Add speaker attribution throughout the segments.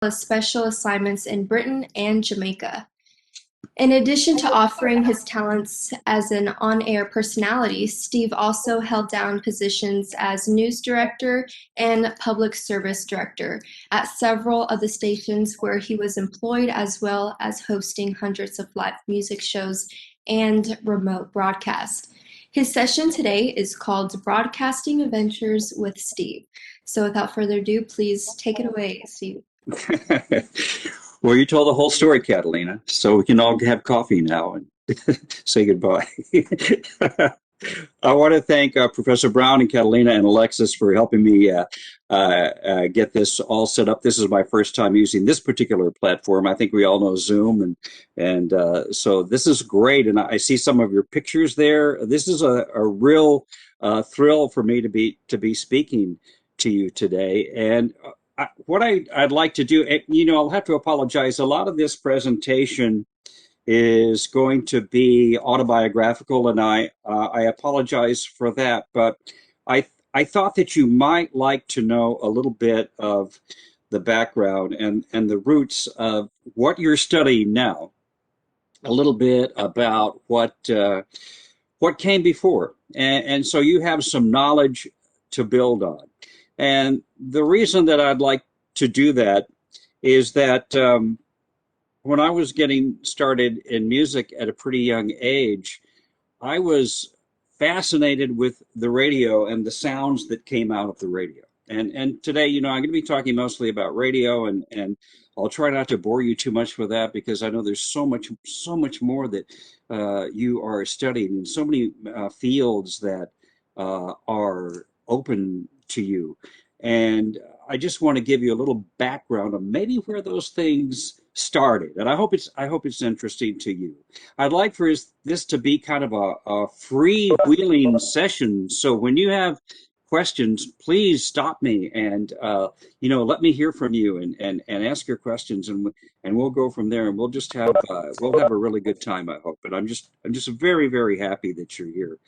Speaker 1: as special assignments in Britain and Jamaica. In addition to offering his talents as an on-air personality, Steve also held down positions as news director and public service director at several of the stations where he was employed, as well as hosting hundreds of live music shows and remote broadcasts. His session today is called Broadcasting Adventures with Steve. So without further ado, please take it away, Steve.
Speaker 2: Well, you told the whole story, Catalina, so we can all have coffee now and say goodbye. I want to thank Professor Brown and Catalina and Alexis for helping me get this all set up. This is my first time using this particular platform. I think we all know Zoom, and so this is great. And I see some of your pictures there. This is a real thrill for me to be speaking to you today. And what I'd like to do, I'll have to apologize. A lot of this presentation is going to be autobiographical, and I apologize for that. But I thought that you might like to know a little bit of the background and the roots of what you're studying now, a little bit about what came before, and so you have some knowledge to build on. And the reason that I'd like to do that is that when I was getting started in music at a pretty young age, I was fascinated with the radio and the sounds that came out of the radio. And today, I'm going to be talking mostly about radio, and I'll try not to bore you too much with that because I know there's so much more that you are studying, and so many fields that are open to you. And I just want to give you a little background of maybe where those things started. And I hope it's interesting to you. I'd like for this to be kind of a freewheeling session. So when you have questions, please stop me and let me hear from you and ask your questions, and we'll go from there, and we'll just have a really good time, I hope. But I'm just very, very happy that you're here.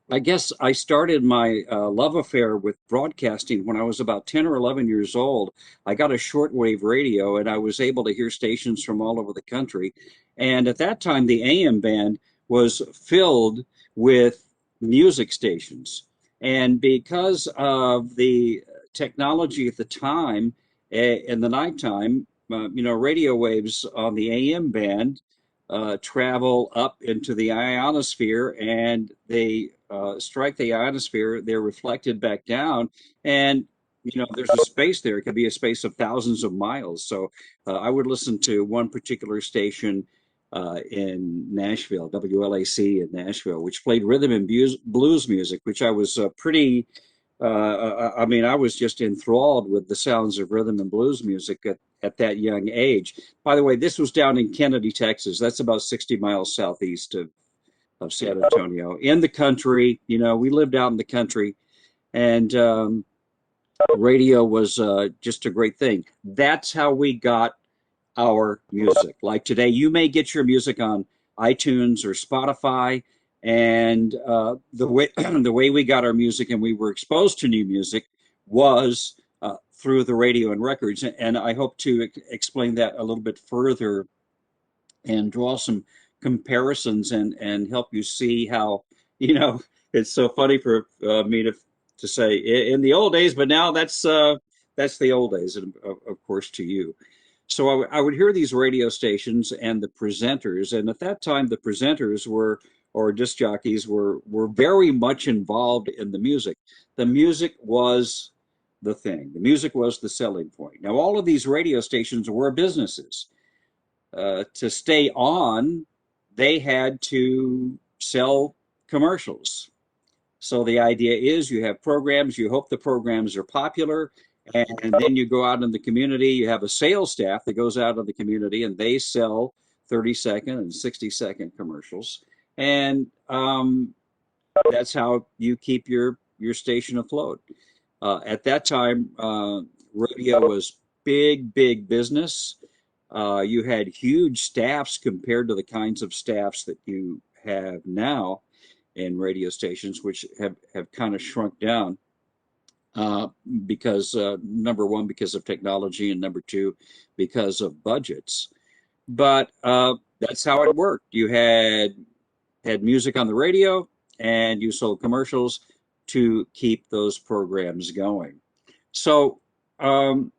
Speaker 2: I guess I started my love affair with broadcasting when I was about 10 or 11 years old. I got a shortwave radio, and I was able to hear stations from all over the country. And at that time, the AM band was filled with music stations. And because of the technology at the time, in the nighttime, radio waves on the AM band travel up into the ionosphere, and they strike the ionosphere. They're reflected back down, and there's a space there. It could be a space of thousands of miles. So I would listen to one particular station in Nashville, WLAC in Nashville, which played rhythm and blues music, which I was I was just enthralled with the sounds of rhythm and blues music at that young age. By the way, this was down in Kennedy, Texas. That's about 60 miles southeast of San Antonio, in the country. We lived out in the country, and radio was just a great thing. That's how we got our music. Like today, you may get your music on iTunes or Spotify, and the way we got our music and we were exposed to new music was through the radio and records. And I hope to explain that a little bit further and draw some comparisons and help you see how, it's so funny for me to say in the old days, but now that's the old days, and of course to you. So I would hear these radio stations and the presenters, and at that time the presenters or disc jockeys were very much involved in the music. The music was the thing. The music was the selling point. Now all of these radio stations were businesses. To stay on, they had to sell commercials. So the idea is you have programs, you hope the programs are popular, and then you go out in the community, you have a sales staff that goes out in the community and they sell 30-second and 60-second commercials. And that's how you keep your station afloat. At that time, radio was big business. You had huge staffs compared to the kinds of staffs that you have now in radio stations, which have kind of shrunk down. uh, because number one, because of technology, and number two, because of budgets. But that's how it worked. You had music on the radio, and you sold commercials to keep those programs going. So, um,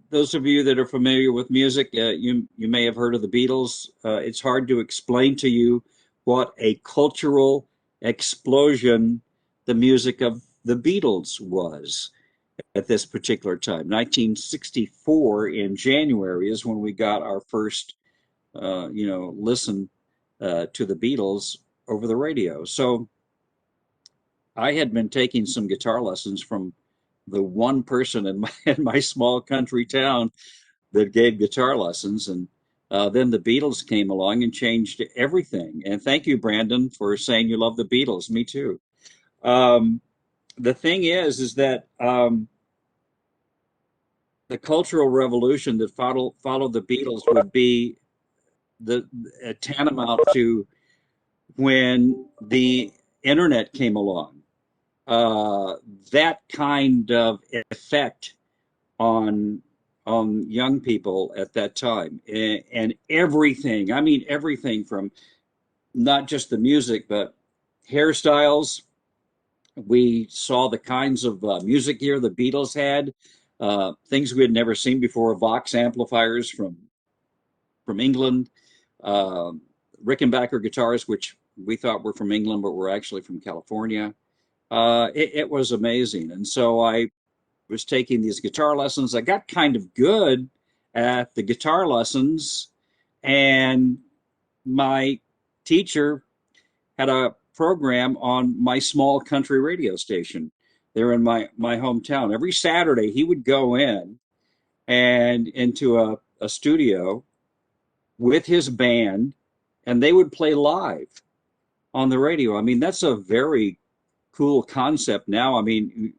Speaker 2: those of you that are familiar with music, you may have heard of the Beatles. It's hard to explain to you what a cultural explosion the music of the Beatles was at this particular time. 1964 in January is when we got our first, listen to the Beatles over the radio. So I had been taking some guitar lessons from the one person in my small country town that gave guitar lessons. And then the Beatles came along and changed everything. And thank you, Brandon, for saying you love the Beatles. Me too. Um, the thing is that the cultural revolution that followed the Beatles would be the tantamount to when the internet came along. Uh, that kind of effect on young people at that time, and everything. I mean, everything from not just the music, but hairstyles. We saw the kinds of music gear the Beatles had, things we had never seen before. Vox amplifiers from England, uh, Rickenbacker guitars, which we thought were from England, but were actually from California. It was amazing, and so I was taking these guitar lessons. I got kind of good at the guitar lessons, and my teacher had a program on my small country radio station there in my hometown. Every Saturday, he would go in and into a studio with his band, and they would play live on the radio. I mean, that's a very cool concept now. I mean,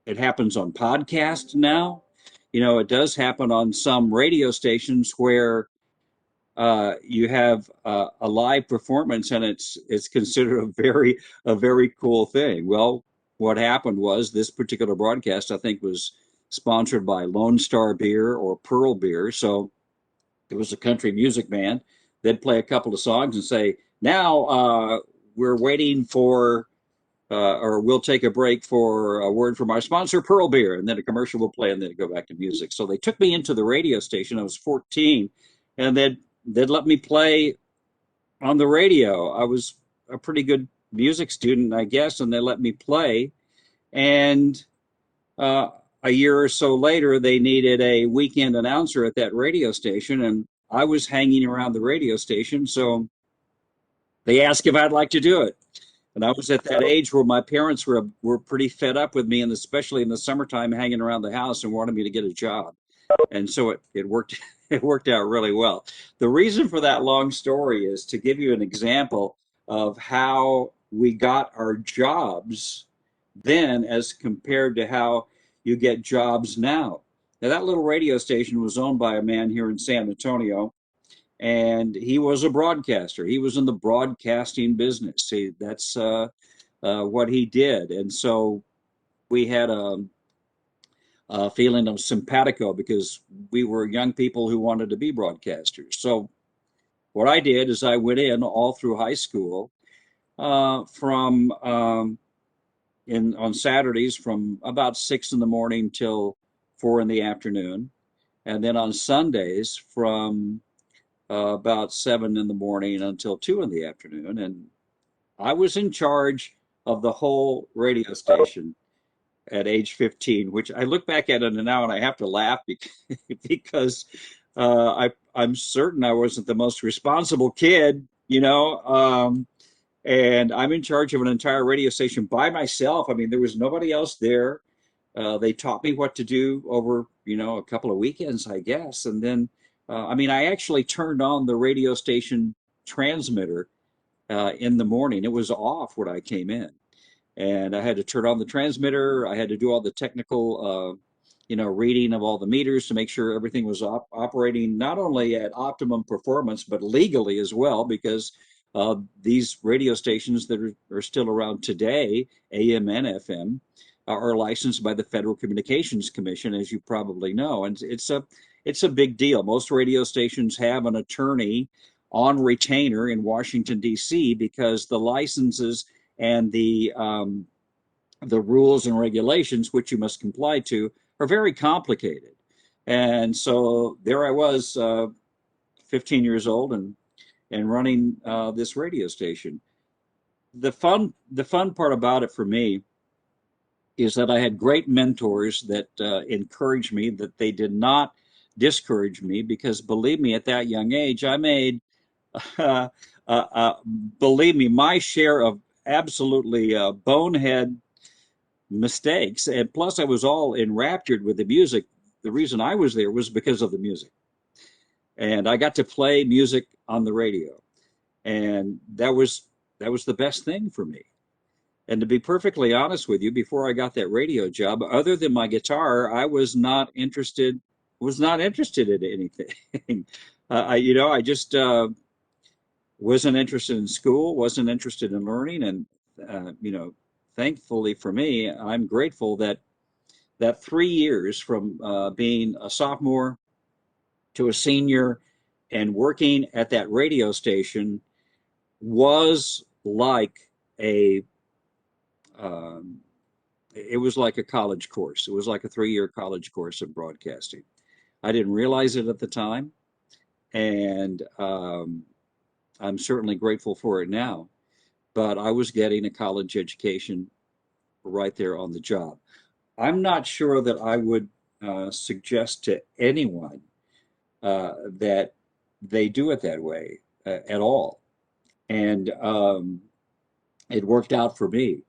Speaker 2: it happens on podcasts now. You know, it does happen on some radio stations where you have a live performance, and it's considered a very cool thing. Well, what happened was this particular broadcast, I think, was sponsored by Lone Star Beer or Pearl Beer. So it was a country music band. They'd play a couple of songs and say, "Now we're waiting for." Or we'll take a break for a word from our sponsor, Pearl Beer, and then a commercial will play, and then go back to music. So they took me into the radio station. I was 14, and they'd let me play on the radio. I was a pretty good music student, I guess, and they let me play. And uh, a year or so later, they needed a weekend announcer at that radio station, and I was hanging around the radio station, so they asked if I'd like to do it. And I was at that age where my parents were pretty fed up with me, and especially in the summertime, hanging around the house and wanted me to get a job. And so it worked. It worked out really well. The reason for that long story is to give you an example of how we got our jobs then as compared to how you get jobs now. Now, that little radio station was owned by a man here in San Antonio, and he was a broadcaster. He was in the broadcasting business. See, that's what he did. And so we had a feeling of simpatico because we were young people who wanted to be broadcasters. So what I did is I went in all through high school from in on Saturdays from about 6 in the morning till 4 in the afternoon, and then on Sundays from about 7 in the morning until 2 in the afternoon. And I was in charge of the whole radio station at age 15, which I look back at it now and I have to laugh because I'm certain I wasn't the most responsible kid, and I'm in charge of an entire radio station by myself. I mean, there was nobody else there. They taught me what to do over, a couple of weekends, I guess. And then, I mean, I actually turned on the radio station transmitter in the morning. It was off when I came in, and I had to turn on the transmitter. I had to do all the technical, reading of all the meters to make sure everything was operating not only at optimum performance but legally as well, because these radio stations that are still around today, AM and FM, are licensed by the Federal Communications Commission, as you probably know, and it's a big deal. Most radio stations have an attorney on retainer in Washington D.C. because the licenses and the rules and regulations which you must comply to are very complicated. And so there I was, 15 years old, and running this radio station. The fun part about it for me is that I had great mentors that encouraged me, that they did not discourage me, because believe me, at that young age, I made, uh, believe me, my share of absolutely bonehead mistakes. And plus, I was all enraptured with the music. The reason I was there was because of the music. And I got to play music on the radio. And that was the best thing for me. And to be perfectly honest with you, before I got that radio job, other than my guitar, I was not interested in anything. I just wasn't interested in school, wasn't interested in learning, and thankfully for me, I'm grateful that 3 years from being a sophomore to a senior and working at that radio station was like a um, it was like a college course. It was like a 3 year college course of broadcasting. I didn't realize it at the time, and I'm certainly grateful for it now. But I was getting a college education right there on the job. I'm not sure that I would suggest to anyone that they do it that way at all. And it worked out for me.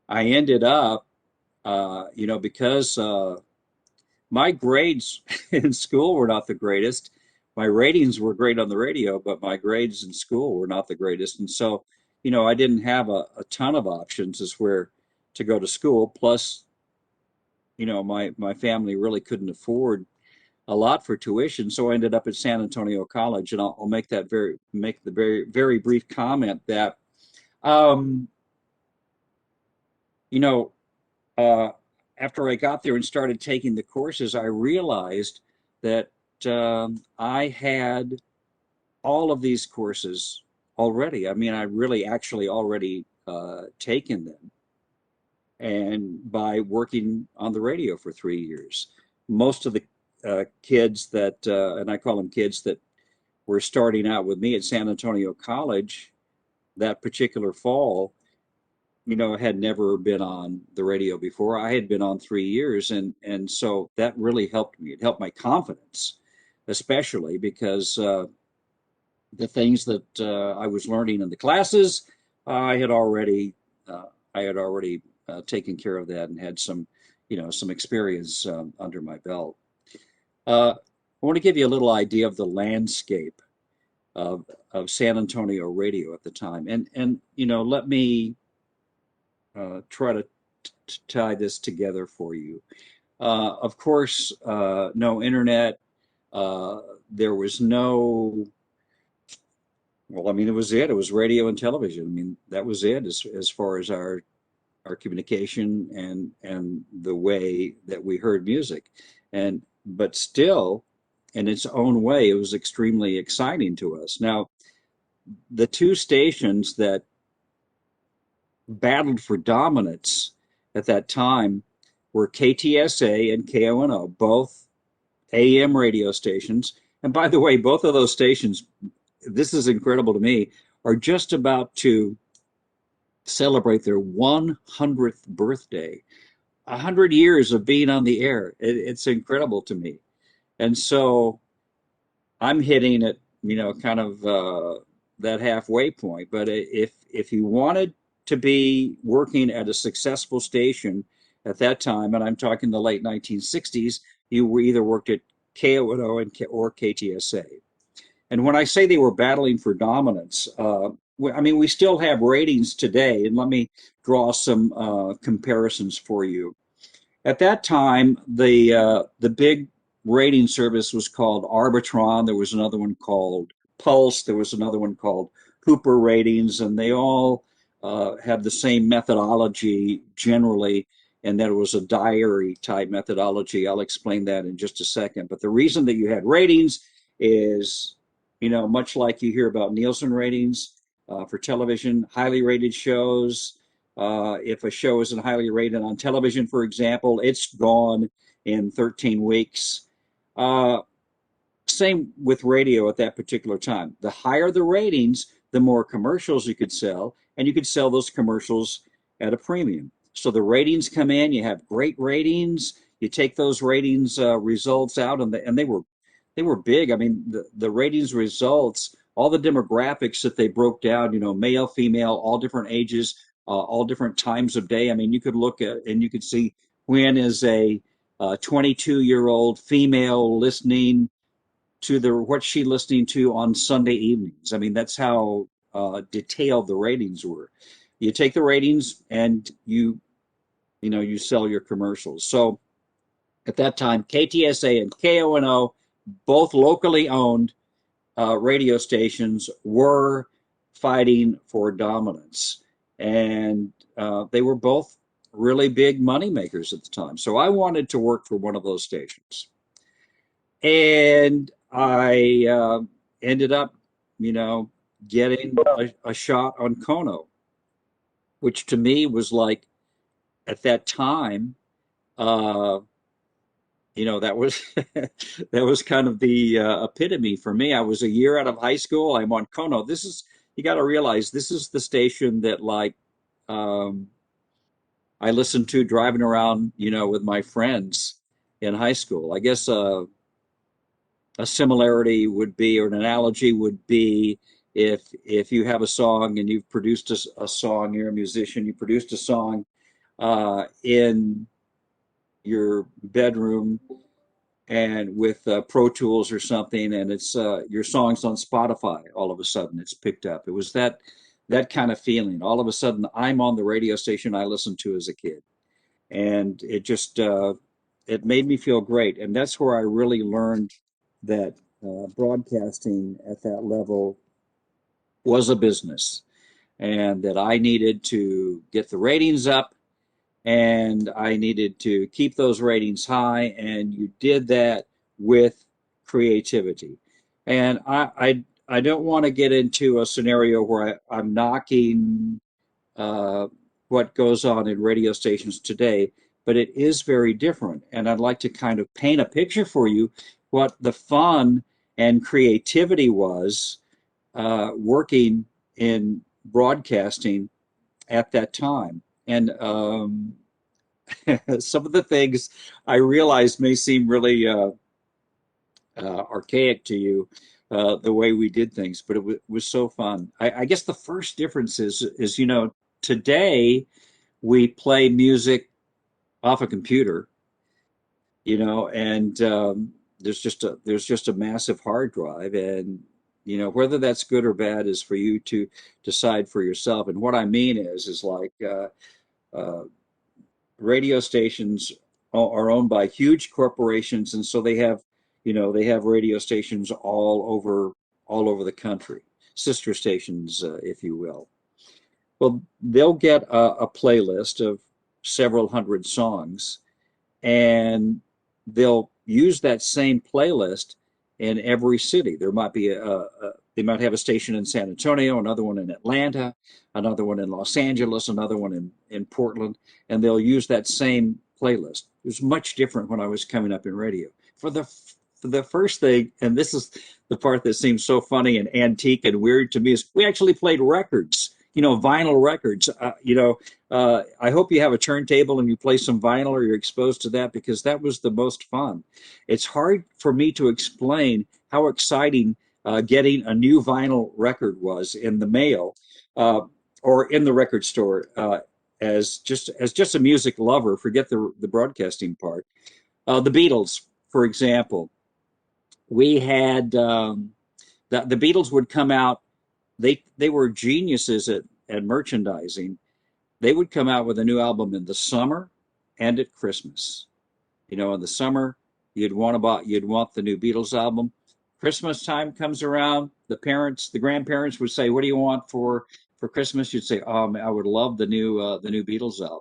Speaker 2: I ended up, because my grades in school were not the greatest. My ratings were great on the radio, but my grades in school were not the greatest. And so, I didn't have a ton of options as where to go to school. Plus, my family really couldn't afford a lot for tuition. So I ended up at San Antonio College, and I'll make the very, very brief comment that, um, you know, uh, after I got there and started taking the courses, I realized that I had all of these courses already. I mean, I really actually already taken them, and by working on the radio for 3 years. Most of the kids that, and I call them kids, that were starting out with me at San Antonio College that particular fall, had never been on the radio before. I had been on 3 years, and so that really helped me. It helped my confidence, especially because the things that I was learning in the classes, I had already uh, I had already taken care of that and had some experience under my belt. I want to give you a little idea of the landscape of San Antonio radio at the time, and let me try to tie this together for you. Of course, no internet. Uh, there was no, well, I mean, it was it. It was radio and television. I mean, that was it as far as our communication and the way that we heard music. And but still, in its own way, it was extremely exciting to us. Now, the two stations that battled for dominance at that time were KTSA and KONO, both AM radio stations. And by the way, both of those stations, this is incredible to me, are just about to celebrate their 100th birthday. 100 years of being on the air. It's incredible to me. And so I'm hitting it, kind of that halfway point. But if you wanted to be working at a successful station at that time, and I'm talking the late 1960s, you were either worked at KONO or KTSA. And when I say they were battling for dominance, I mean, we still have ratings today. And let me draw some comparisons for you. At that time, the big rating service was called Arbitron. There was another one called Pulse. There was another one called Hooper Ratings, and they all have the same methodology generally. and that it was a diary type methodology. I'll explain that in just a second. But the reason that you had ratings is, much like you hear about Nielsen ratings for television, highly rated shows. If a show isn't highly rated on television, for example, it's gone in 13 weeks. Uh, Same with radio at that particular time. The higher the ratings, the more commercials you could sell, and you could sell those commercials at a premium. So the ratings come in, you have great ratings, you take those ratings results out, and they were big. I mean, the ratings results, all the demographics that they broke down, male, female, all different ages, all different times of day. I mean, you could look at and you could see when is a 22-year-old female listening to the what she listening to on Sunday evenings. I mean, that's how detailed the ratings were. You take the ratings and you sell your commercials. So at that time, KTSA and KONO, both locally owned radio stations, were fighting for dominance, and they were both really big money makers at the time. So I wanted to work for one of those stations. And I ended up, getting a shot on Kono, which to me was like at that time, uh, that was that was kind of the epitome for me. I was a year out of high school. I'm on Kono. You got to realize this is the station that um, I listened to driving around, with my friends in high school. I guess a similarity would be, or an analogy would be, if you have a song and you've produced a song, you're a musician, you produced a song in your bedroom and with Pro Tools or something, and it's your song's on Spotify. All of a sudden, it's picked up. It was that kind of feeling. All of a sudden, I'm on the radio station I listened to as a kid, and it made me feel great. And that's where I really learned that broadcasting at that level was a business, and that I needed to get the ratings up, and I needed to keep those ratings high, and you did that with creativity. And I don't want to get into a scenario where I'm knocking uh, what goes on in radio stations today, but it is very different. And I'd like to kind of paint a picture for you what the fun and creativity was working in broadcasting at that time. And some of the things I realize may seem really archaic to you, the way we did things, but was so fun. I guess the first difference is today we play music off a computer, and there's just a massive hard drive, and whether that's good or bad is for you to decide for yourself. And what I mean is like uh, radio stations are owned by huge corporations, and so they have radio stations all over the country, sister stations, if you will. Well, they'll get a playlist of several hundred songs, and they'll use that same playlist in every city. They might have a station in San Antonio, another one in Atlanta, another one in Los Angeles, another one in Portland, and they'll use that same playlist. It was much different when I was coming up in radio. For the first thing, and this is the part that seems so funny and antique and weird to me, is we actually played records, vinyl records. I hope you have a turntable and you play some vinyl or you're exposed to that, because that was the most fun. It's hard for me to explain how exciting getting a new vinyl record was in the mail uh, or in the record store, as just a music lover. Forget the broadcasting part. The Beatles, for example, we had the Beatles would come out. They were geniuses at merchandising. They would come out with a new album in the summer and at Christmas. In the summer, you'd want the new Beatles album. Christmas time comes around, the grandparents would say, "What do you want for Christmas?" You'd say, "Oh, I would love the new Beatles album."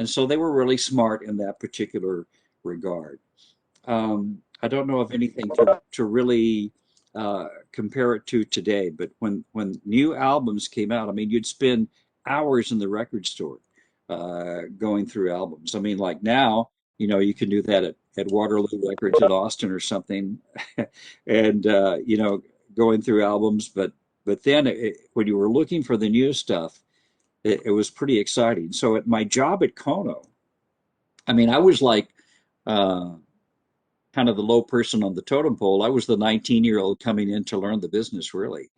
Speaker 2: And so they were really smart in that particular regard. I don't know of anything to really compare it to today, but when new albums came out, I mean, you'd spend hours in the record store going through albums. I mean, like now, you can do that at Waterloo Records in Austin or something, and going through albums. But then when you were looking for the new stuff, it was pretty exciting. So at my job at Kono, I mean, I was like. Uh, Kind of the low person on the totem pole. I was the 19-year-old coming in to learn the business, really.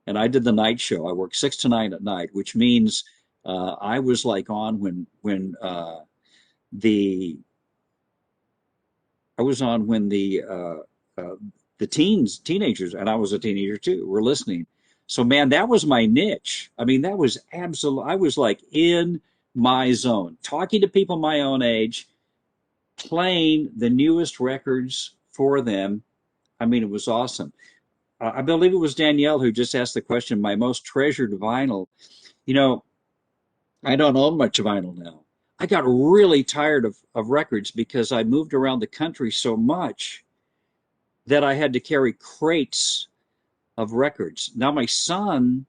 Speaker 2: And I did the night show. I worked 6 to 9 at night, which means I was like on when the I was on when the teenagers, and I was a teenager too, were listening. So man, that was my niche. I mean, that was absolute. I was like in my zone, talking to people my own age, playing the newest records for them. I mean, it was awesome. I believe it was Danielle who just asked the question, my most treasured vinyl. You know, I don't own much vinyl now. I got really tired of records because I moved around the country so much that I had to carry crates of records. Now my son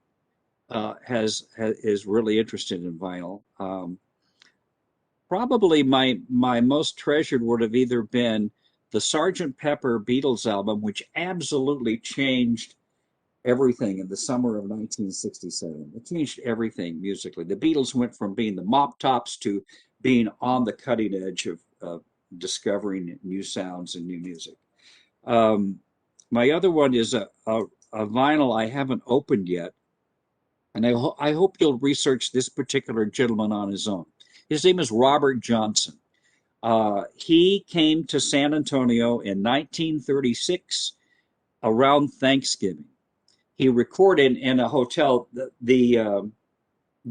Speaker 2: is really interested in vinyl. Probably my most treasured would have either been the Sergeant Pepper Beatles album, which absolutely changed everything in the summer of 1967. It changed everything musically. The Beatles went from being the mop tops to being on the cutting edge of discovering new sounds and new music. Um, my other one is a vinyl I haven't opened yet, and I hope you'll research this particular gentleman on his own. His name is Robert Johnson. He came to San Antonio in 1936 around Thanksgiving. He recorded in a hotel. The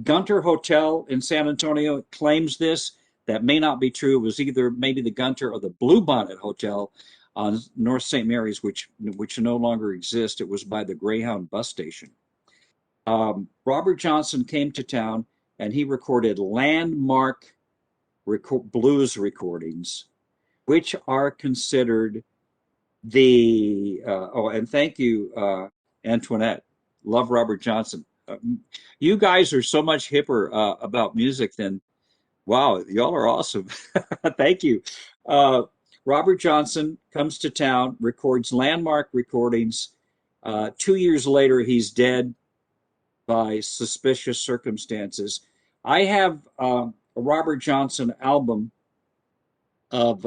Speaker 2: Gunter Hotel in San Antonio claims this. That may not be true. It was either maybe the Gunter or the Bluebonnet Hotel on North St. Mary's, which no longer exists. It was by the Greyhound bus station. Robert Johnson came to town and he recorded landmark blues recordings, which are considered and thank you, Antoinette. Love Robert Johnson. You guys are so much hipper about music than wow, y'all are awesome. Thank you. Uh, Robert Johnson comes to town, records landmark recordings. 2 years later, he's dead by suspicious circumstances. I have a Robert Johnson album of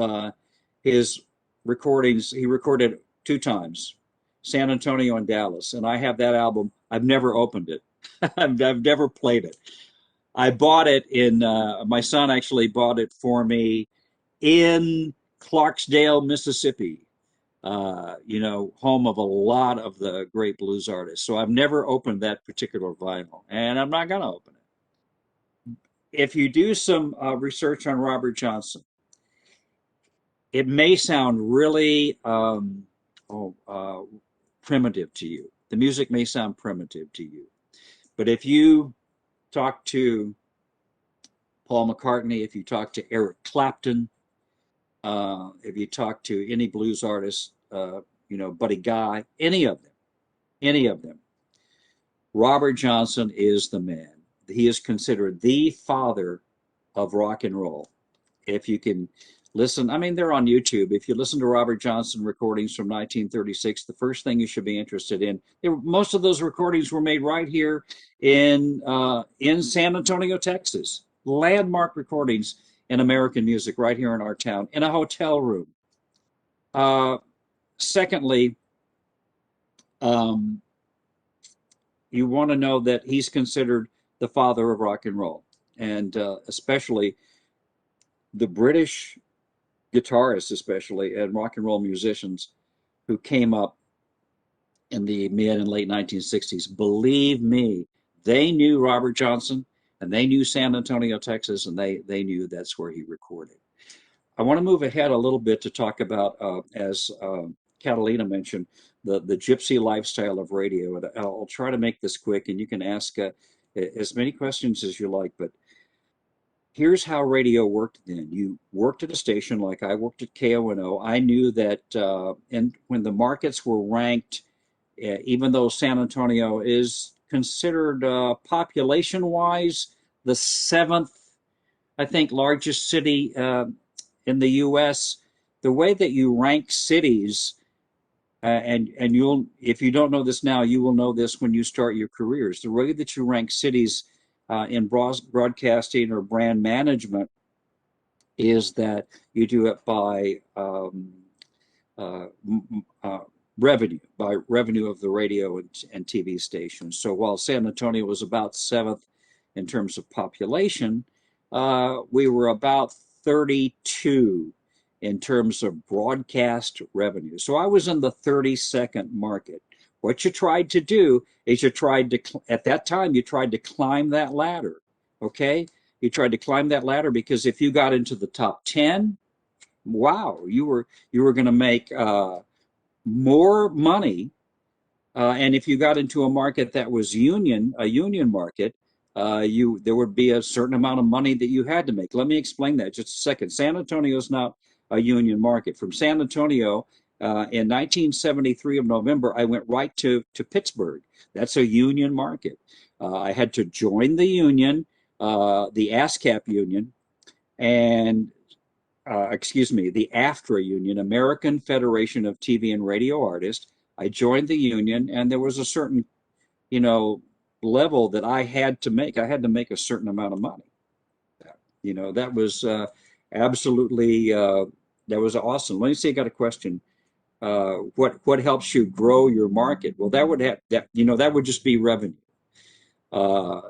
Speaker 2: his recordings. He recorded 2 times, San Antonio and Dallas, and I have that album. I've never opened it. I've never played it. I bought it in. My son actually bought it for me in Clarksdale, Mississippi. Home of a lot of the great blues artists. So I've never opened that particular vinyl, and I'm not going to open it. If you do some research on Robert Johnson, it may sound really oh, uh, primitive to you. The music may sound primitive to you. But if you talk to Paul McCartney, if you talk to Eric Clapton, if you talk to any blues artist, Buddy Guy, any of them, Robert Johnson is the man. He is considered the father of rock and roll. If you can listen, I mean, they're on YouTube. If you listen to Robert Johnson recordings from 1936, the first thing you should be interested in, most of those recordings were made right here in San Antonio, Texas. Landmark recordings in American music right here in our town, in a hotel room. Uh, Secondly, um, you want to know that he's considered the father of rock and roll, and especially the British guitarists, especially, and rock and roll musicians who came up in the mid and late 1960s. Believe me, they knew Robert Johnson and they knew San Antonio, Texas, and they knew that's where he recorded. I want to move ahead a little bit to talk about, as Catalina mentioned, the gypsy lifestyle of radio. And I'll try to make this quick, and you can ask as many questions as you like. But Here's how radio worked then. You worked at a station like I worked at KONO. I knew that, and when the markets were ranked, even though San Antonio is considered population-wise the seventh, I think, largest city in the U.S., the way that you rank cities, and you'll, if you don't know this now, you will know this when you start your careers. The way that you rank cities in broadcasting or brand management is that you do it by uh, uh, by revenue of the radio and TV stations. So while San Antonio was about seventh in terms of population, we were about 32 in terms of broadcast revenue. So I was in the 32nd market. What you tried to do is at that time, you tried to climb that ladder. Okay? You tried to climb that ladder because if you got into the top 10, wow, you were going to make more money. And if you got into a market that was a union market, there would be a certain amount of money that you had to make. Let me explain that just a second. San Antonio is not a union market. From San Antonio in 1973 of November, I went right to Pittsburgh. That's a union market. I had to join the union, the ASCAP union, and excuse me, the AFTRA union, American Federation of TV and Radio Artists. I joined the union, and there was a certain, you know, level that I had to make. I had to make a certain amount of money. That was absolutely that was awesome. Let me see. I got a question. What helps you grow your market? Well, that would have that. That would just be revenue. Uh,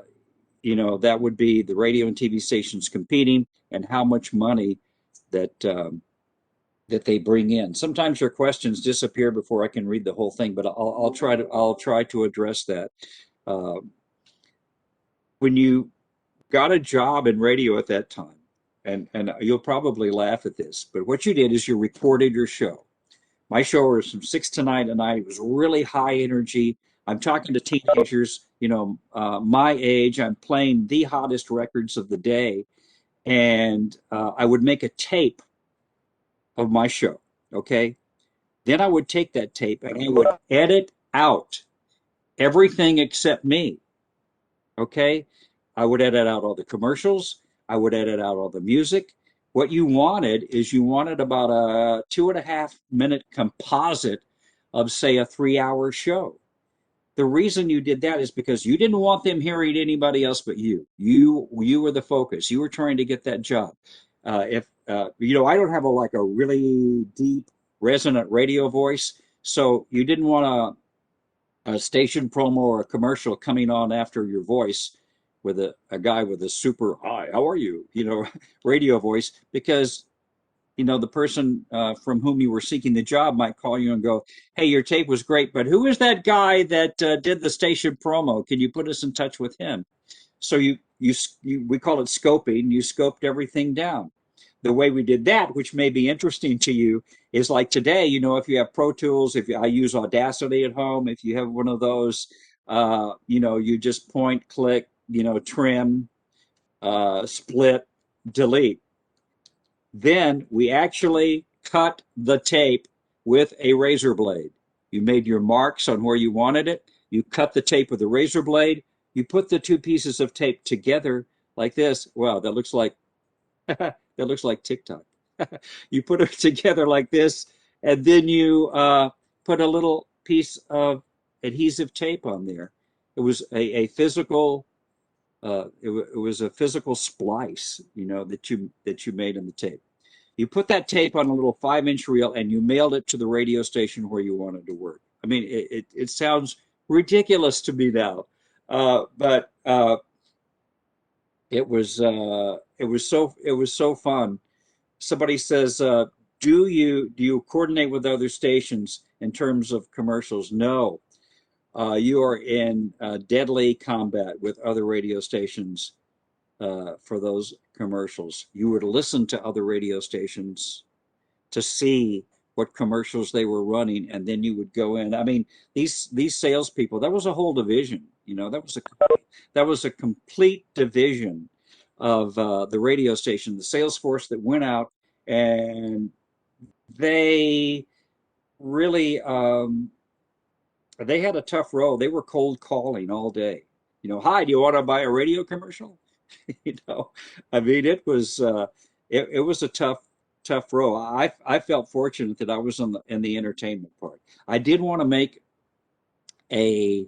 Speaker 2: that would be the radio and TV stations competing and how much money that that they bring in. Sometimes your questions disappear before I can read the whole thing, but I'll try to address that. Uh, when you got a job in radio at that time, and you'll probably laugh at this, but what you did is you recorded your show. My show was from 6 to 9 at night. It was really high energy. I'm talking to teenagers, my age. I'm playing the hottest records of the day, and I would make a tape of my show. Okay, then I would take that tape and I would edit out everything except me. Okay. I would edit out all the commercials. I would edit out all the music. What you wanted about a 2.5 minute composite of, say, a 3 hour show. The reason you did that is because you didn't want them hearing anybody else but you. You were the focus. You were trying to get that job. If I don't have a really deep resonant radio voice, so you didn't want a station promo or a commercial coming on after your voice with a guy with a super hi, how are you, radio voice, because the person from whom you were seeking the job might call you and go, hey, your tape was great, but who is that guy that did the station promo? Can you put us in touch with him? So we call it scoping. You scoped everything down. The way we did that, which may be interesting to you, is like today, if you have Pro Tools, I use Audacity at home, if you have one of those, you just point, click, trim, split, delete. Then we actually cut the tape with a razor blade. You made your marks on where you wanted it. You cut the tape with a razor blade. You put the two pieces of tape together like this. Wow, that looks like that looks like TikTok. You put it together like this, and then you put a little piece of adhesive tape on there. It was a physical. It was a physical splice, that you made in the tape. You put that tape on a little 5-inch reel and you mailed it to the radio station where you wanted to work. I mean, it sounds ridiculous to me now, but it was so fun. Somebody says, do you coordinate with other stations in terms of commercials? No. You are in deadly combat with other radio stations for those commercials. You would listen to other radio stations to see what commercials they were running, and then you would go in. I mean, these salespeople, that was a whole division. That was a complete division of the radio station, the sales force that went out, and they really they had a tough road. They were cold calling all day. Hi, do you want to buy a radio commercial? you know, I mean, it was a tough row. I felt fortunate that I was in the entertainment part. I did want to make a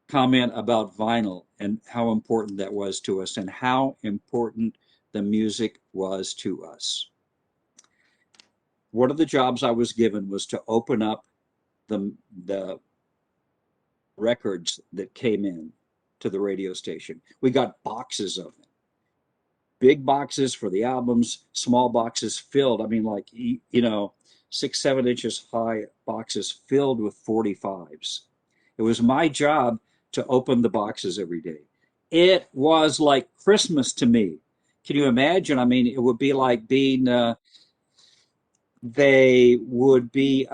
Speaker 2: comment about vinyl and how important that was to us and how important the music was to us. One of the jobs I was given was to open up the records that came in to the radio station. We got boxes of them, big boxes for the albums, small boxes filled. I mean, like, 6, 7 inches high boxes filled with 45s. It was my job to open the boxes every day. It was like Christmas to me. Can you imagine? I mean, it would be like being, they would be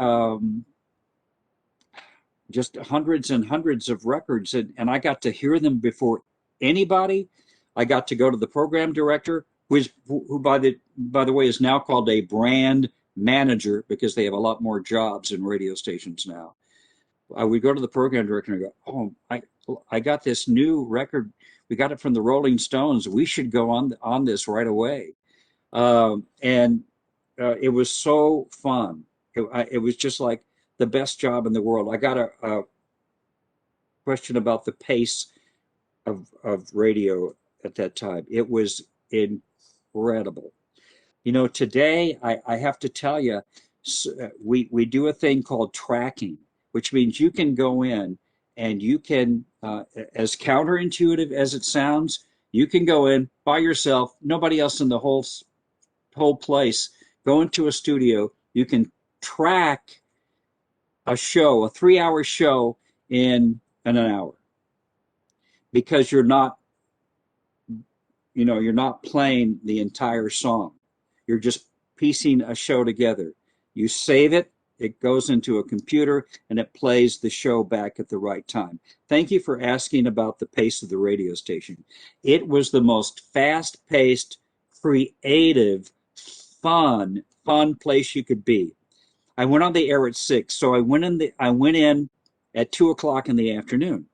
Speaker 2: just hundreds and hundreds of records, and I got to hear them before anybody. I got to go to the program director, who by the way is now called a brand manager because they have a lot more jobs in radio stations now. I would go to the program director and go, "Oh, I got this new record. We got it from the Rolling Stones. We should go on this right away." And it was so fun. It was just like the best job in the world. I got a question about the pace of radio at that time. It was incredible. Today I have to tell you, we do a thing called tracking, which means you can go in and you can, as counterintuitive as it sounds, you can go in by yourself, nobody else in the whole place, go into a studio, you can track a show, a 3-hour show in an hour because you're not playing the entire song. You're just piecing a show together. You save it, it goes into a computer, and it plays the show back at the right time. Thank you for asking about the pace of the radio station. It was the most fast-paced, creative, fun place you could be. I went on the air at 6, so I went in at 2 o'clock in the afternoon.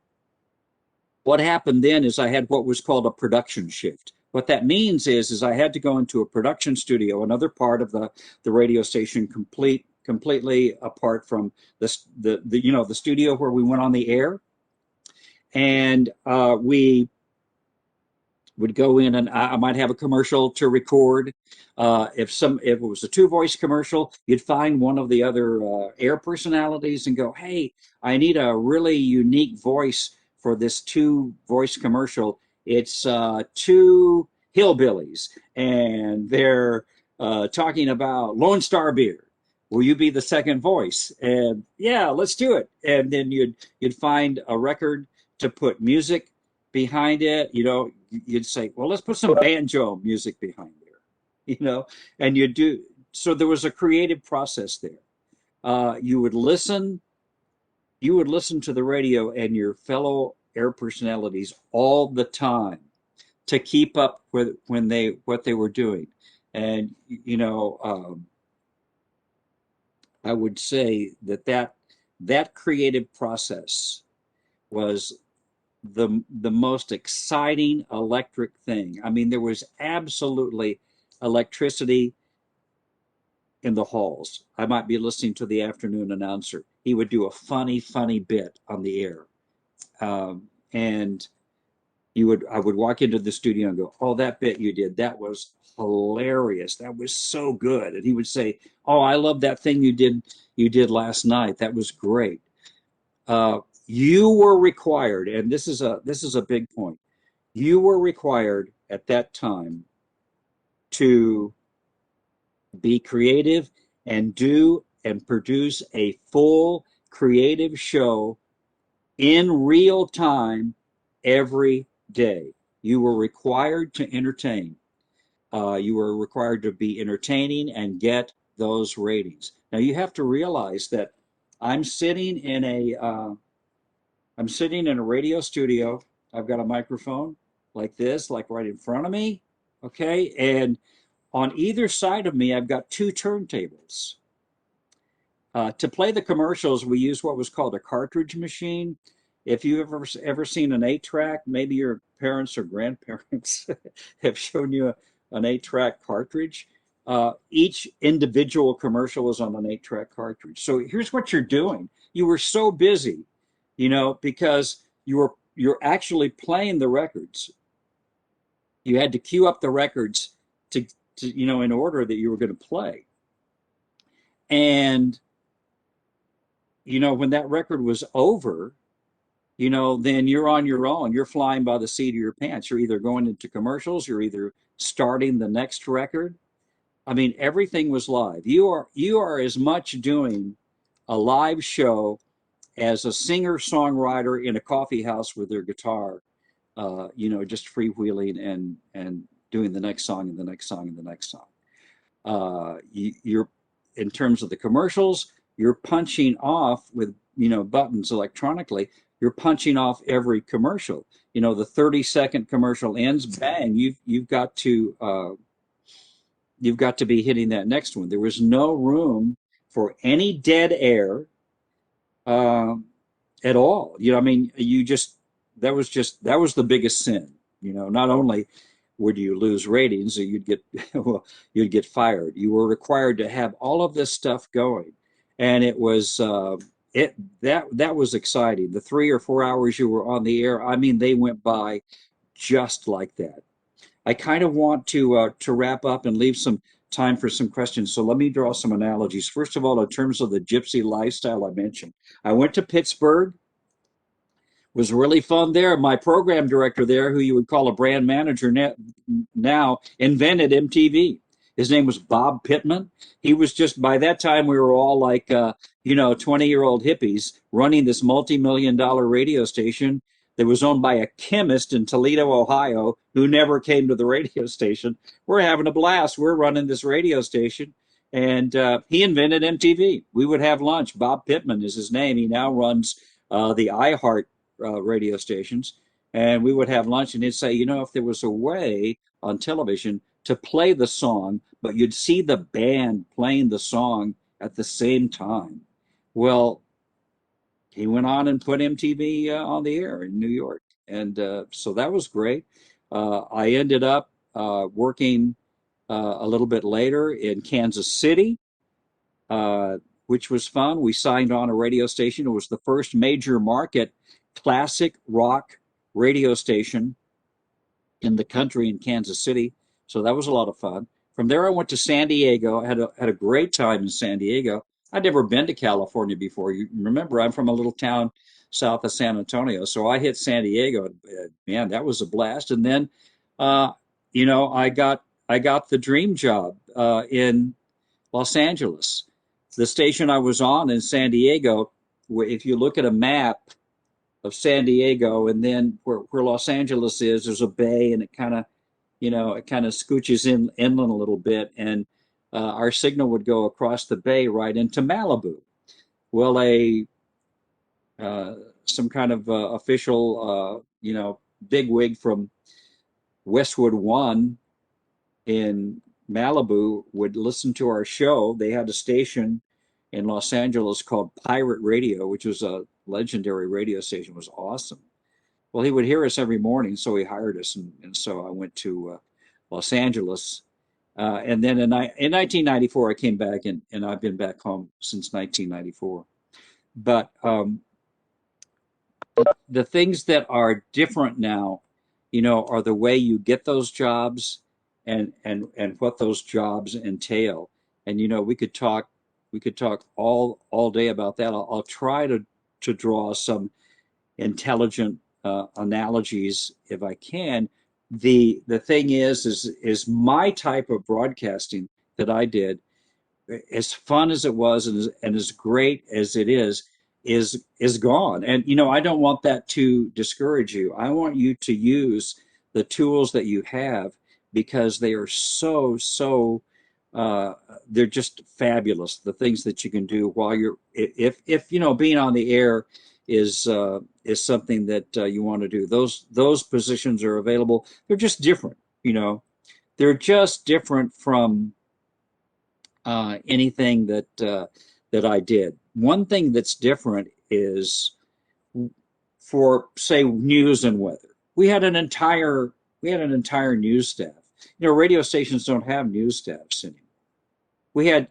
Speaker 2: What happened then is I had what was called a production shift. What that means is I had to go into a production studio, another part of the radio station, completely apart from the studio where we went on the air, and we would go in and I might have a commercial to record. If it was a two-voice commercial, you'd find one of the other air personalities and go, "Hey, I need a really unique voice for this two-voice commercial. It's two hillbillies, and they're talking about Lone Star beer. Will you be the second voice?" And yeah, let's do it. And then you'd find a record to put music behind it. You'd say, "Well, let's put some banjo music behind there," and you do. So there was a creative process there. You would listen to the radio and your fellow air personalities all the time to keep up with what they were doing. And I would say that creative process was the most exciting electric thing. I mean, there was absolutely electricity in the halls. I might be listening to the afternoon announcer. He would do a funny bit on the air, and I would walk into the studio and go, "Oh, that bit you did, that was hilarious. That was so good." And he would say, "Oh, I love that thing you did last night. That was great." You were required, and this is a big point. You were required at that time to be creative and do and produce a full creative show in real time every day. You were required to entertain. You were required to be entertaining and get those ratings. Now you have to realize that I'm sitting in a radio studio. I've got a microphone like this, like right in front of me. Okay. And on either side of me, I've got two turntables. To play the commercials, we use what was called a cartridge machine. If you ever seen an 8-track, maybe your parents or grandparents have shown you an 8-track cartridge. Each individual commercial was on an 8-track cartridge. So here's what you're doing. You were so busy, because you're actually playing the records. You had to queue up the records to in order that you were going to play. And when that record was over, then you're on your own. You're flying by the seat of your pants. You're either going into commercials, you're either starting the next record. I mean, everything was live. You are as much doing a live show as a singer-songwriter in a coffee house with their guitar, just freewheeling and doing the next song and the next song and the next song. You're in terms of the commercials, you're punching off with buttons electronically. You're punching off every commercial. The 30-second commercial ends, bang! You've got to be hitting that next one. There was no room for any dead air um, at all. I mean, that was the biggest sin. Not only would you lose ratings, you'd get well, you'd get fired. You were required to have all of this stuff going, and it was that was exciting. The 3 or 4 hours you were on the air, I mean, they went by just like that. I kind of want to wrap up and leave some time for some questions. So let me draw some analogies. First of all, in terms of the gypsy lifestyle I mentioned, I went to Pittsburgh, was really fun there. My program director there, who you would call a brand manager now, invented MTV. His name was Bob Pittman. He was just, by that time, we were all like, 20-year-old hippies running this multi-million-dollar radio station that was owned by a chemist in Toledo, Ohio, who never came to the radio station. We're having a blast. We're running this radio station. And he invented MTV. We would have lunch. Bob Pittman is his name. He now runs the iHeart radio stations, and we would have lunch, and he'd say, if there was a way on television to play the song, but you'd see the band playing the song at the same time. Well, he went on and put MTV on the air in New York, and so that was great. I ended up working a little bit later in Kansas City, which was fun. We signed on a radio station. It was the first major market classic rock radio station in the country in Kansas City. So that was a lot of fun. From there, I went to San Diego. I had a great time in San Diego. I'd never been to California before. You remember, I'm from a little town south of San Antonio. So I hit San Diego. Man, that was a blast. And then, I got the dream job in Los Angeles. The station I was on in San Diego, if you look at a map of San Diego and then where Los Angeles is, there's a bay, and it kind of scooches inland a little bit, and our signal would go across the bay right into Malibu. Well, some kind of official, bigwig from Westwood One in Malibu would listen to our show. They had a station in Los Angeles called Pirate Radio, which was a legendary radio station. It was awesome. Well, he would hear us every morning, so he hired us, and so I went to Los Angeles. And then in 1994, I came back, and I've been back home since 1994. But the things that are different now, are the way you get those jobs and what those jobs entail. And we could talk all day about that. I'll try to draw some intelligent analogies if I can. The thing is my type of broadcasting that I did, as fun as it was and as great as it is gone. And I don't want that to discourage you. I want you to use the tools that you have, because they are so uh, they're just fabulous. The things that you can do while you're, if being on the air is something that you want to do. Those positions are available. They're just different, you know. They're just different from anything that I did. One thing that's different is for say news and weather. We had an entire news staff. You know, radio stations don't have news staffs anymore. We had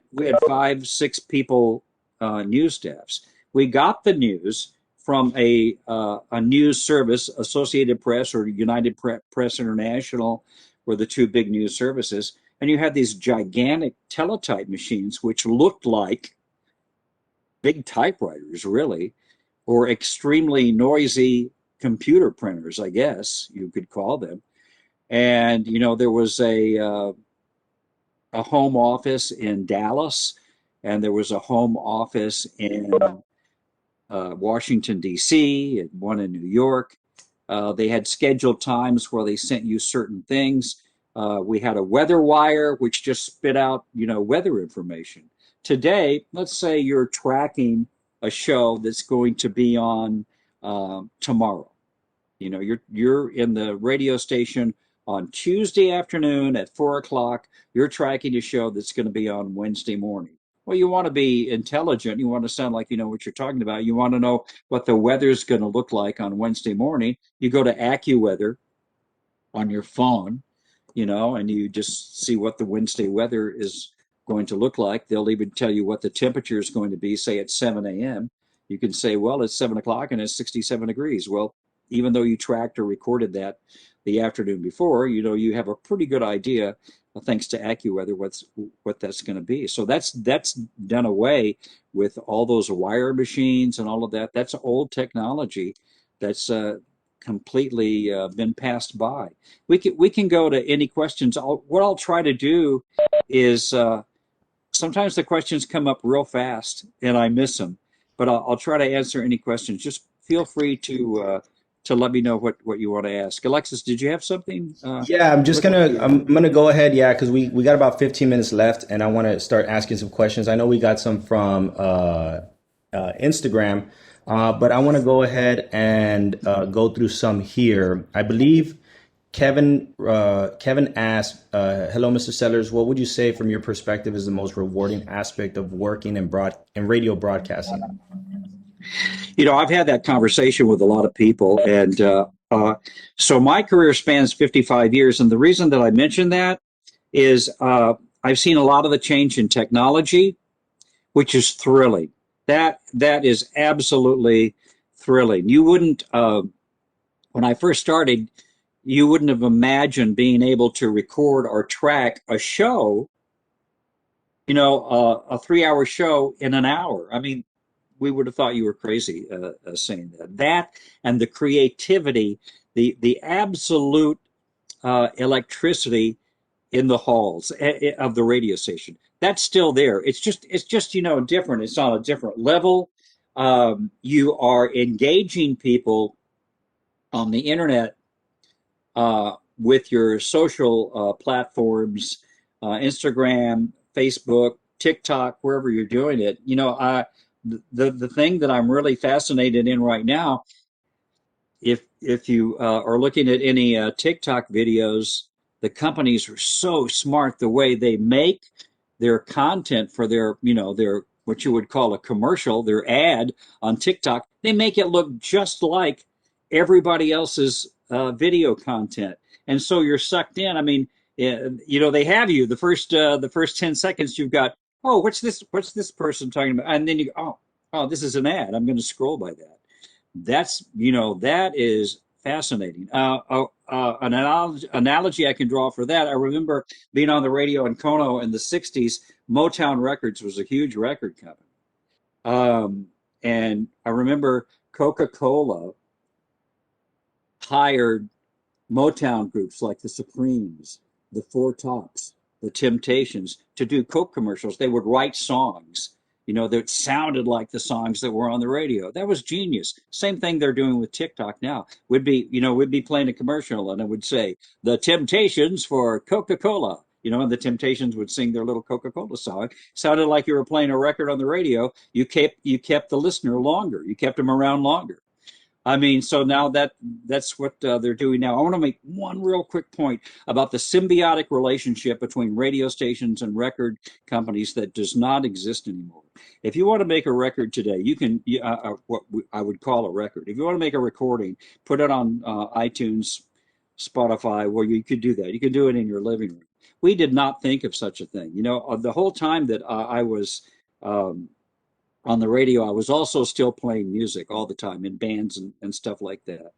Speaker 2: 5, 6 people news staffs. We got the news from a news service, Associated Press or United Press International, were the two big news services, and you had these gigantic teletype machines which looked like big typewriters, really, or extremely noisy computer printers, I guess you could call them. And you know, there was a home office in Dallas, and there was a home office in Washington, D.C., and one in New York. They had scheduled times where they sent you certain things. We had a weather wire, which just spit out, you know, weather information. Today, let's say you're tracking a show that's going to be on tomorrow. You know, you're in the radio station on Tuesday afternoon at 4 o'clock. You're tracking a show that's going to be on Wednesday morning. Well, you want to be intelligent. You want to sound like you know what you're talking about. You want to know what the weather's going to look like on Wednesday morning. You go to AccuWeather on your phone, you know, and you just see what the Wednesday weather is going to look like. They'll even tell you what the temperature is going to be, say at 7 a.m. You can say, well, it's 7 o'clock and it's 67 degrees. Well, even though you tracked or recorded that the afternoon before, you know, you have a pretty good idea, thanks to AccuWeather, what that's going to be. So that's done away with all those wire machines and all of that. That's old technology that's completely been passed by. We can go to any questions. What I'll try to do is sometimes the questions come up real fast and I miss them, but I'll try to answer any questions. Just feel free to let me know what you want to ask. Alexis, did you have something?
Speaker 3: Yeah, I'm just
Speaker 2: Looked like
Speaker 3: gonna
Speaker 2: you had.
Speaker 3: I'm gonna go ahead, yeah, because we got about 15 minutes left, and I want to start asking some questions. I know we got some from Instagram, but I want to go ahead and go through some here. I believe Kevin asked, "Hello, Mr. Sellers. What would you say, from your perspective, is the most rewarding aspect of working in radio broadcasting?"
Speaker 2: You know, I've had that conversation with a lot of people, and so my career spans 55 years, and the reason that I mention that is I've seen a lot of the change in technology, which is thrilling. That is absolutely thrilling. You wouldn't when I first started, you wouldn't have imagined being able to record or track a show, you know, a 3 hour show in an hour. I mean, we would have thought you were crazy saying that. That and the creativity, the absolute electricity in the halls of the radio station. That's still there. It's just you know different. It's on a different level. You are engaging people on the internet with your social platforms, Instagram, Facebook, TikTok, wherever you're doing it. You know, the thing that I'm really fascinated in right now, if you are looking at any TikTok videos, the companies are so smart the way they make their content for their, you know, their what you would call a commercial, their ad on TikTok. They make it look just like everybody else's video content, and so you're sucked in. I mean, you know, they have you the first 10 seconds. You've got, oh, what's this person talking about, and then you go, oh, this is an ad. I'm going to scroll by that. That's, you know, that is fascinating. An analogy I can draw for that, I remember being on the radio in Kono in the 60s. Motown Records was a huge record company. And I remember Coca-Cola hired Motown groups like the Supremes, the Four Tops, the Temptations to do Coke commercials. They would write songs, you know, that sounded like the songs that were on the radio. That was genius. Same thing they're doing with TikTok now. We'd be playing a commercial and it would say the Temptations for Coca-Cola. and the Temptations would sing their little Coca-Cola song. Sounded like you were playing a record on the radio. You kept the listener longer. You kept them around longer. I mean, so now that's what they're doing now. I want to make one real quick point about the symbiotic relationship between radio stations and record companies that does not exist anymore. If you want to make a record today, you can what I would call a record. If you want to make a recording, put it on iTunes, Spotify, where you could do that. You can do it in your living room. We did not think of such a thing. The whole time that I was on the radio, I was also still playing music all the time in bands and stuff like that.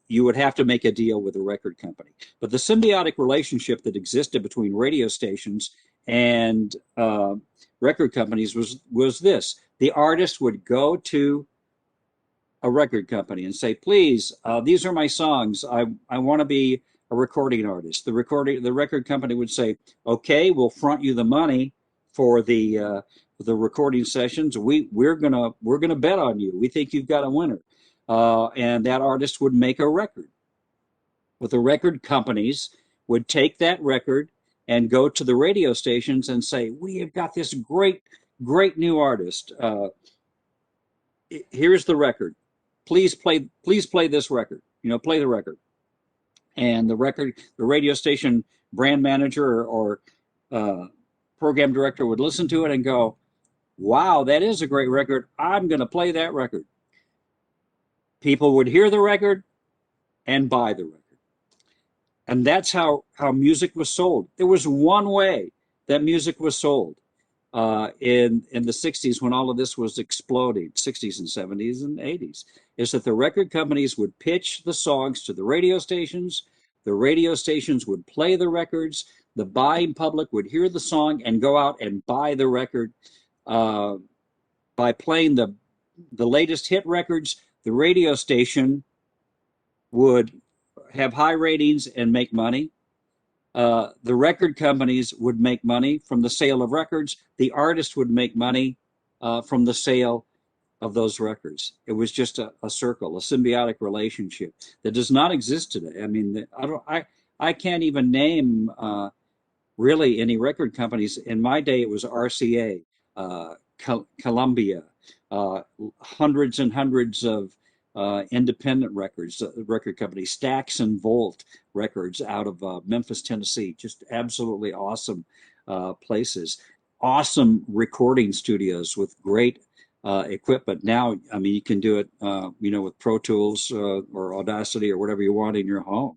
Speaker 2: You would have to make a deal with a record company. But the symbiotic relationship that existed between radio stations and record companies was this. The artist would go to a record company and say, please, these are my songs. I want to be a recording artist. The record company would say, okay, we'll front you the money for the recording sessions. We're gonna bet on you. We think you've got a winner, and that artist would make a record. But the record companies would take that record and go to the radio stations and say, we have got this great new artist. Here's the record. Please play this record. Play the record. And the radio station brand manager or program director would listen to it and go, wow, that is a great record. I'm going to play that record. People would hear the record and buy the record. And that's how music was sold. There was one way that music was sold in the 60s when all of this was exploding, 60s and 70s and 80s, is that the record companies would pitch the songs to the radio stations. The radio stations would play the records. The buying public would hear the song and go out and buy the record. By playing the latest hit records, the radio station would have high ratings and make money. The record companies would make money from the sale of records. The artist would make money from the sale of those records. It was just a circle, a symbiotic relationship that does not exist today. I mean, I can't even name really any record companies. In my day, it was RCA. Columbia, hundreds and hundreds of independent record companies, Stax and Volt Records out of Memphis, Tennessee, just absolutely awesome places, awesome recording studios with great equipment. Now, I mean, you can do it, with Pro Tools or Audacity or whatever you want in your home.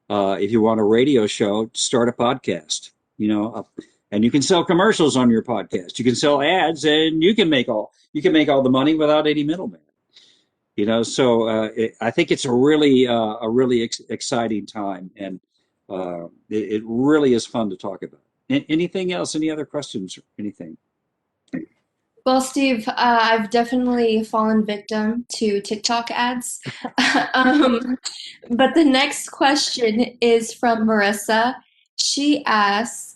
Speaker 2: If you want a radio show, start a podcast, and you can sell commercials on your podcast. You can sell ads, and you can make all the money without any middleman. So I think it's a really exciting time, and it really is fun to talk about. Anything else? Any other questions or anything?
Speaker 1: Well, Steve, I've definitely fallen victim to TikTok ads. But the next question is from Marissa. She asks,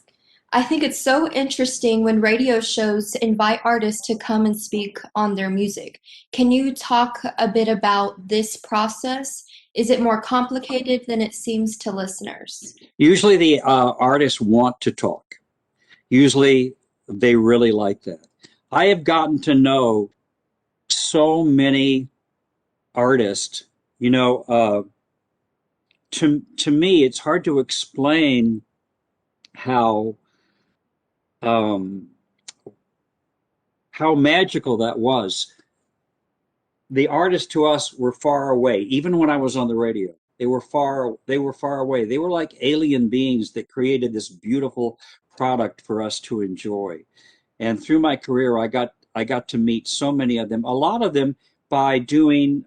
Speaker 1: I think it's so interesting when radio shows invite artists to come and speak on their music. Can you talk a bit about this process? Is it more complicated than it seems to listeners?
Speaker 2: Usually the artists want to talk. Usually they really like that. I have gotten to know so many artists, to me, it's hard to explain how magical that was. The artists to us were far away. Even when I was on the radio, they were far away. They were like alien beings that created this beautiful product for us to enjoy. And through my career, I got to meet so many of them. A lot of them by doing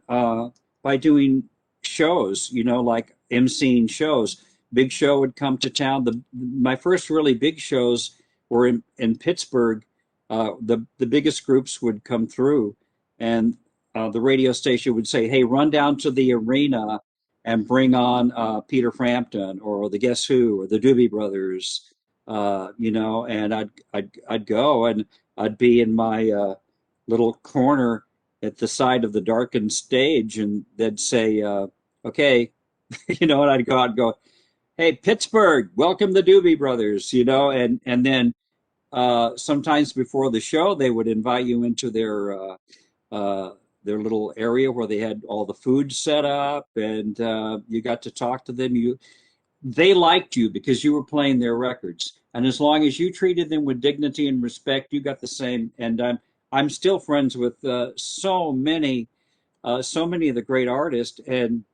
Speaker 2: shows, like emceeing shows. Big Show would come to town. My first really big shows were in Pittsburgh. The biggest groups would come through, and the radio station would say, "Hey, run down to the arena and bring on Peter Frampton or the Guess Who or the Doobie Brothers." And I'd go, and I'd be in my little corner at the side of the darkened stage, and they'd say, "Okay," and I'd go, Hey, Pittsburgh, welcome the Doobie Brothers, and then sometimes before the show, they would invite you into their little area where they had all the food set up, and you got to talk to them. They liked you because you were playing their records, and as long as you treated them with dignity and respect, you got the same. And I'm still friends with so many of the great artists, and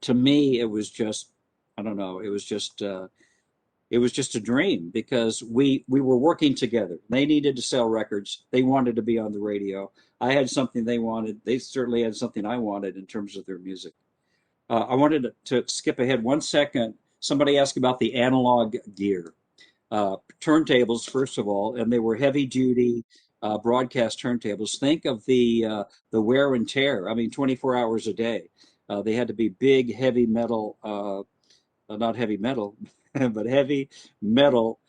Speaker 2: to me, it was just, I don't know, it was just a dream because we were working together. They needed to sell records. They wanted to be on the radio. I had something they wanted. They certainly had something I wanted in terms of their music. I wanted to skip ahead 1 second. Somebody asked about the analog gear. Turntables, first of all, and they were heavy duty broadcast turntables. Think of the wear and tear. I mean, 24 hours a day. They had to be big, heavy metal, not heavy metal, but heavy metal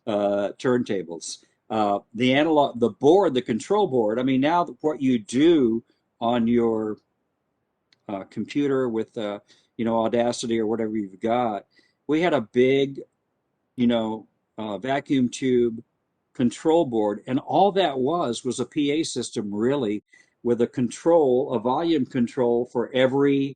Speaker 2: turntables. The board, the control board. I mean, now what you do on your computer with, Audacity or whatever you've got, we had a big, vacuum tube control board, and all that was a PA system, really, with a volume control for every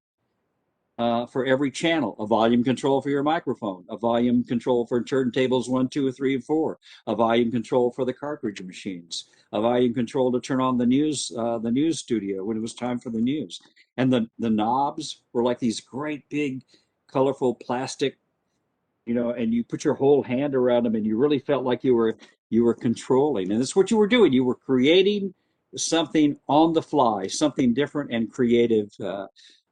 Speaker 2: channel, a volume control for your microphone, a volume control for turntables 1, 2, 3, and 4, a volume control for the cartridge machines, a volume control to turn on the news studio when it was time for the news. And the knobs were like these great big colorful plastic, and you put your whole hand around them and you really felt like you were controlling. And that's what you were doing. You were creating something on the fly, something different and creative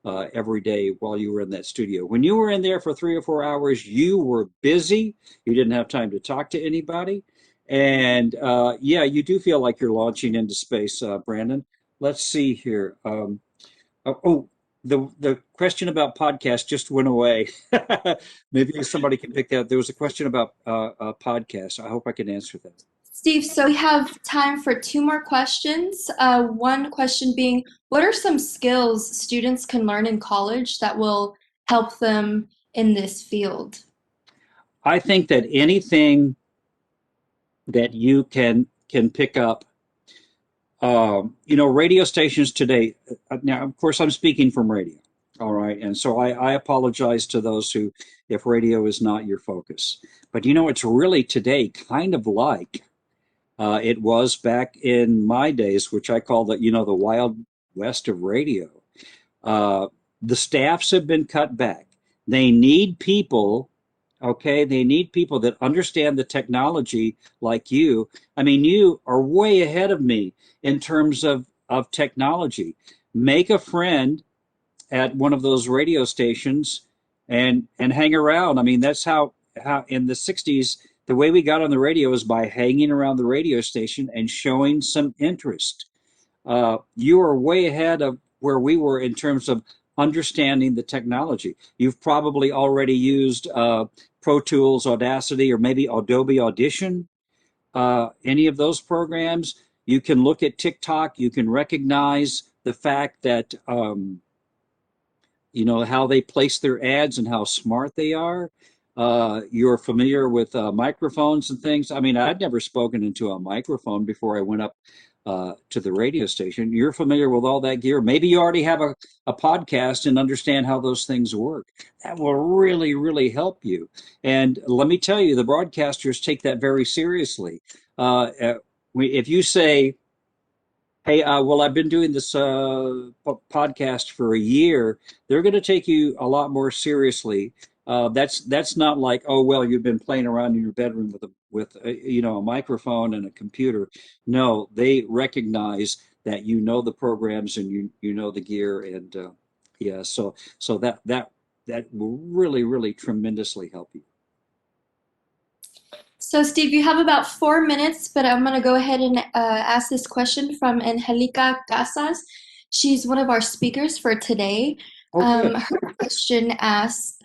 Speaker 2: every day while you were in that studio. When you were in there for 3 or 4 hours, you were busy. You didn't have time to talk to anybody. And yeah, you do feel like you're launching into space, Brandon. Let's see here. Oh, the question about podcasts just went away. Maybe somebody can pick that. There was a question about podcasts. I hope I can answer that.
Speaker 1: Steve, so we have time for two more questions. One question being, what are some skills students can learn in college that will help them in this field?
Speaker 2: I think that anything that you can pick up, radio stations today. Now, of course, I'm speaking from radio. All right, and so I apologize to those who, if radio is not your focus. But it's really today kind of like it was back in my days, which I call the Wild West of radio. Uh, the staffs have been cut back. They need people, okay? They need people that understand the technology like you. I mean, you are way ahead of me in terms of technology. Make a friend at one of those radio stations and hang around. I mean, that's how in the 60s the way we got on the radio is by hanging around the radio station and showing some interest. You are way ahead of where we were in terms of understanding the technology. You've probably already used Pro Tools, Audacity, or maybe Adobe Audition, any of those programs. You can look at TikTok. You can recognize the fact that how they place their ads and how smart they are. You're familiar with microphones and things. I mean, I'd never spoken into a microphone before I went up to the radio station. You're familiar with all that gear. Maybe you already have a podcast and understand how those things work. That will really, really help you. And let me tell you, the broadcasters take that very seriously. If you say, hey, well, I've been doing this podcast for a year. They're going to take you a lot more seriously. That's not like, oh, well, you've been playing around in your bedroom with a microphone and a computer. No, they recognize that you know the programs and you know the gear, and yeah, so that will really, really tremendously help you.
Speaker 1: So, Steve, you have about 4 minutes, but I'm going to go ahead and ask this question from Angelica Casas. She's one of our speakers for today.
Speaker 2: Oh, good.
Speaker 1: Her question asks,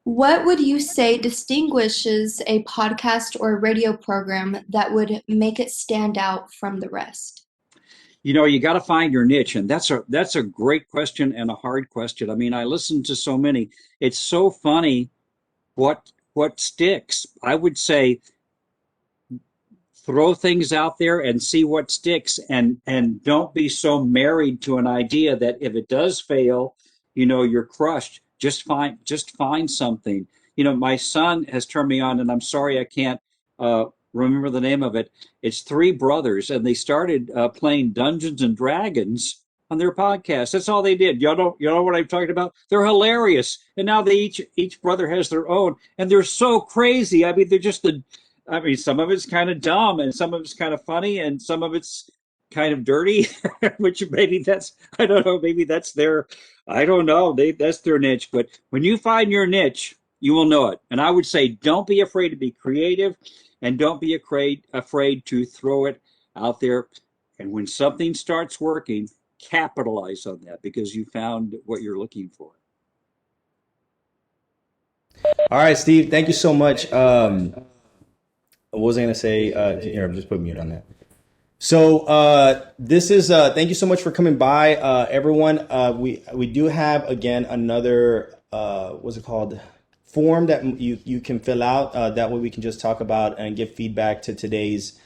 Speaker 1: what would you say distinguishes a podcast or radio program that would make it stand out from the rest?
Speaker 2: You got to find your niche, and that's a great question and a hard question. I mean, I listen to so many. It's so funny what sticks. I would say throw things out there and see what sticks, and don't be so married to an idea that if it does fail, you're crushed. Just find something. My son has turned me on, and I'm sorry I can't remember the name of it. It's three brothers, and they started playing Dungeons and Dragons on their podcast. That's all they did. You know what I'm talking about? They're hilarious, and now they each brother has their own, and they're so crazy. I mean, they're just the. I mean, some of it's kind of dumb, and some of it's kind of funny, and some of it's kind of dirty, which maybe that's, I don't know, maybe that's their, I don't know, that's their niche. But when you find your niche, you will know it. And I would say, don't be afraid to be creative, and don't be afraid to throw it out there. And when something starts working, capitalize on that because you found what you're looking for.
Speaker 3: All right, Steve, thank you so much. What was I going to say? Here, just put mute on that. So this is thank you so much for coming by, everyone. We do have again another what's it called, form that you can fill out. That way we can just talk about and give feedback to today's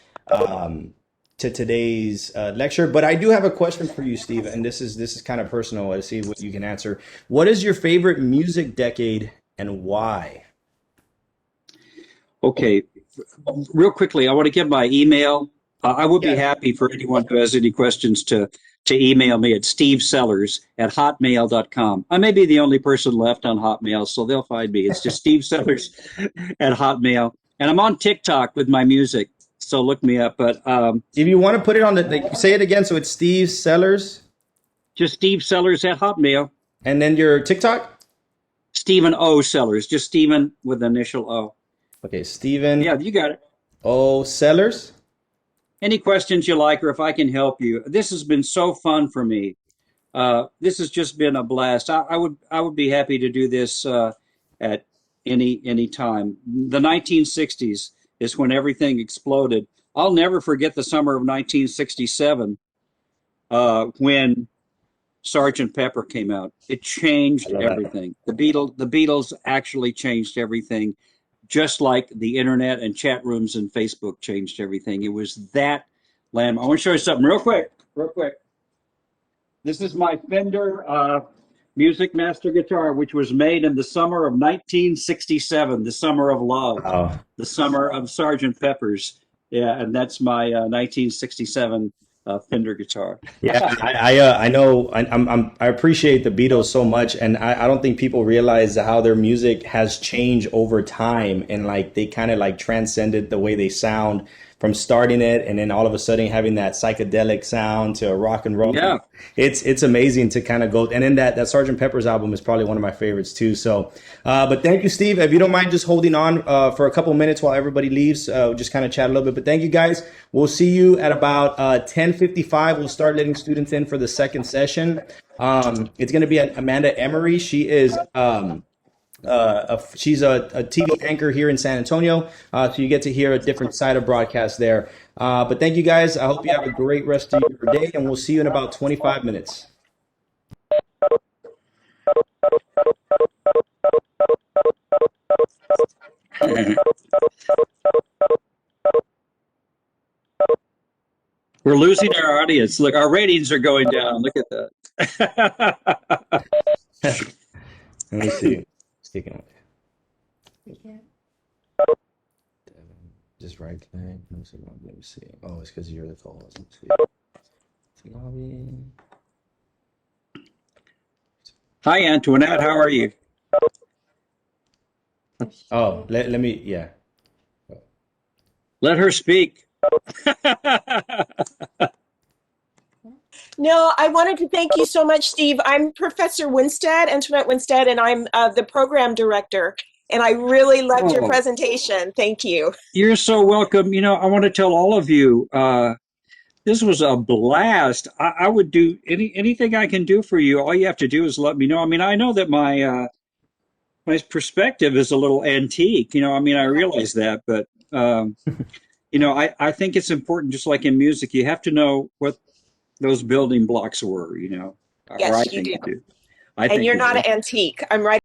Speaker 3: lecture. But I do have a question for you, Steve, and this is kind of personal. Let's see what you can answer. What is your favorite music decade and why?
Speaker 2: Okay, real quickly, I want to give my email. I would be happy for anyone who has any questions to email me at stevesellers@hotmail.com. I may be the only person left on Hotmail, so they'll find me. It's just stevesellers@hotmail. And I'm on TikTok with my music, so look me up. But
Speaker 3: if you want to put it on say it again, so it's Steve Sellers.
Speaker 2: Just stevesellers@hotmail.
Speaker 3: And then your TikTok?
Speaker 2: Stephen O. Sellers, just Stephen with the initial O.
Speaker 3: Okay, Stephen.
Speaker 2: Yeah, you got it.
Speaker 3: O. Sellers.
Speaker 2: Any questions you like, or if I can help you. This has been so fun for me. This has just been a blast. I would be happy to do this at any time. The 1960s is when everything exploded. I'll never forget the summer of 1967 when Sergeant Pepper came out. It changed everything. The Beatles actually changed everything, just like the internet and chat rooms and Facebook changed everything. It was that land. I want to show you something real quick. This is my Fender Music Master guitar, which was made in the summer of 1967, the summer of love, the summer of Sergeant Pepper's. Yeah, and that's my 1967 Fender guitar.
Speaker 3: Yeah, I know. I appreciate the Beatles so much, and I don't think people realize how their music has changed over time, and like they kind of like transcended the way they sound from starting it, and then all of a sudden having that psychedelic sound to rock and roll.
Speaker 2: Yeah,
Speaker 3: it's amazing to kind of go. And then that Sgt. Pepper's album is probably one of my favorites too. So, but thank you, Steve. If you don't mind just holding on for a couple minutes while everybody leaves, just kind of chat a little bit. But thank you, guys. We'll see you at about 10:55. We'll start letting students in for the second session. It's going to be Amanda Emery. She is she's a TV anchor here in San Antonio, so you get to hear a different side of broadcast there. But thank you, guys. I hope you have a great rest of your day, and we'll see you in about 25 minutes.
Speaker 2: We're losing our audience. Look, our ratings are going down. Look at that.
Speaker 3: Let me see. Sticking with it. Just right click. Let me see. Oh, it's because you're the co-host. Let's see. Lobby.
Speaker 2: Hi, Antoinette. How are you?
Speaker 3: Oh, let me. Yeah.
Speaker 2: Let her speak.
Speaker 4: No, I wanted to thank you so much, Steve. I'm Professor Winstead, Antoinette Winstead, and I'm the program director. And I really loved your presentation. Thank you.
Speaker 2: You're so welcome. I want to tell all of you, this was a blast. I would do anything I can do for you. All you have to do is let me know. I mean, I know that my perspective is a little antique. I mean, I realize that, but I think it's important, just like in music, you have to know what those building blocks were, you know, or I
Speaker 4: Yes, you
Speaker 2: think
Speaker 4: do.
Speaker 2: they do. I
Speaker 4: And
Speaker 2: think
Speaker 4: you're
Speaker 2: they
Speaker 4: not
Speaker 2: do.
Speaker 4: an antique. I'm right